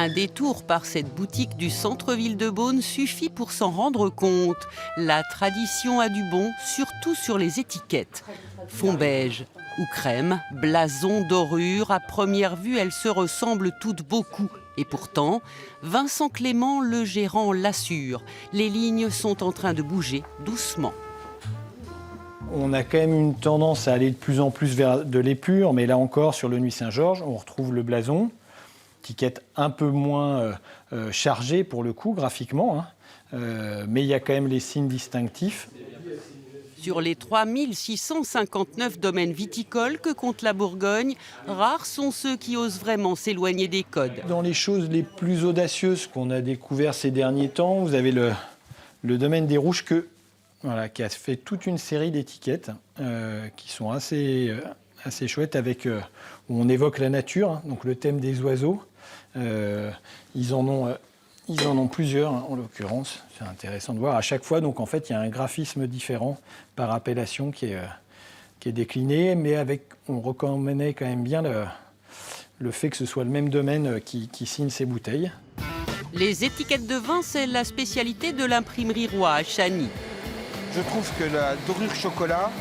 Un détour par cette boutique du centre-ville de Beaune suffit pour s'en rendre compte. La tradition a du bon, surtout sur les étiquettes. Fond beige ou crème, blason, dorure, à première vue, elles se ressemblent toutes beaucoup. Et pourtant, Vincent Clément, le gérant, l'assure. Les lignes sont en train de bouger doucement. On a quand même une tendance à aller de plus en plus vers de l'épure, mais là encore, sur le Nuit Saint-Georges, on retrouve le blason. Étiquette un peu moins chargée pour le coup, graphiquement, mais il y a quand même les signes distinctifs. Sur les 3659 domaines viticoles que compte la Bourgogne, rares sont ceux qui osent vraiment s'éloigner des codes. Dans les choses les plus audacieuses qu'on a découvertes ces derniers temps, vous avez le domaine des Rouges-Queues, voilà, qui a fait toute une série d'étiquettes qui sont assez chouettes, où on évoque la nature, donc le thème des oiseaux. Ils en ont plusieurs, en l'occurrence. C'est intéressant de voir. À chaque fois, donc, en fait, il y a un graphisme différent par appellation qui est décliné, mais on reconnaît quand même bien le fait que ce soit le même domaine qui signe ces bouteilles. Les étiquettes de vin, c'est la spécialité de l'imprimerie Roy à Chagny. Je trouve que la dorure chocolat,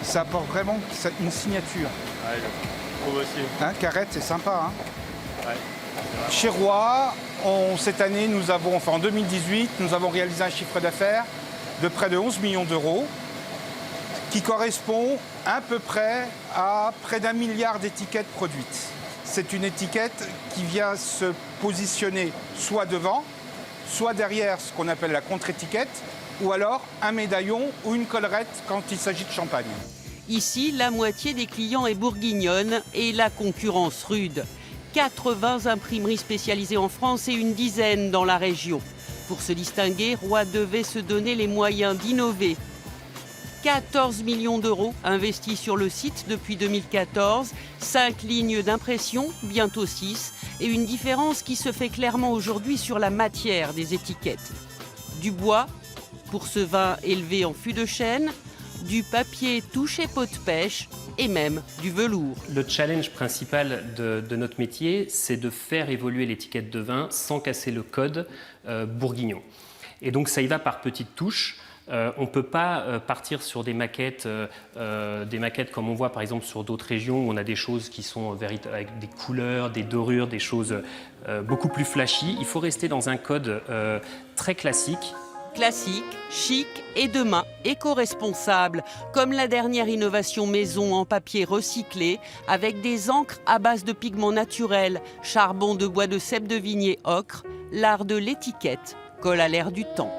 ça apporte vraiment une signature. Ouais, je trouve aussi. Carrette, c'est sympa. Ouais. Chez Roy, cette année, en 2018, nous avons réalisé un chiffre d'affaires de près de 11 millions d'euros, qui correspond à peu près à près d'1 milliard d'étiquettes produites. C'est une étiquette qui vient se positionner soit devant, soit derrière ce qu'on appelle la contre-étiquette, ou alors un médaillon ou une collerette quand il s'agit de champagne. Ici, la moitié des clients est bourguignonne et la concurrence rude. 80 imprimeries spécialisées en France et une dizaine dans la région. Pour se distinguer, Roy devait se donner les moyens d'innover. 14 millions d'euros investis sur le site depuis 2014, 5 lignes d'impression, bientôt 6, et une différence qui se fait clairement aujourd'hui sur la matière des étiquettes. Du bois, pour ce vin élevé en fût de chêne, du papier touché pot de pêche et même du velours. Le challenge principal de notre métier, c'est de faire évoluer l'étiquette de vin sans casser le code bourguignon. Et donc ça y va par petites touches. On ne peut pas partir sur des maquettes comme on voit par exemple sur d'autres régions où on a des choses qui sont avec des couleurs, des dorures, des choses beaucoup plus flashy. Il faut rester dans un code très classique. Classique, chic et demain éco-responsable, comme la dernière innovation maison en papier recyclé avec des encres à base de pigments naturels, charbon de bois de cèpe de vigner ocre, l'art de l'étiquette colle à l'air du temps.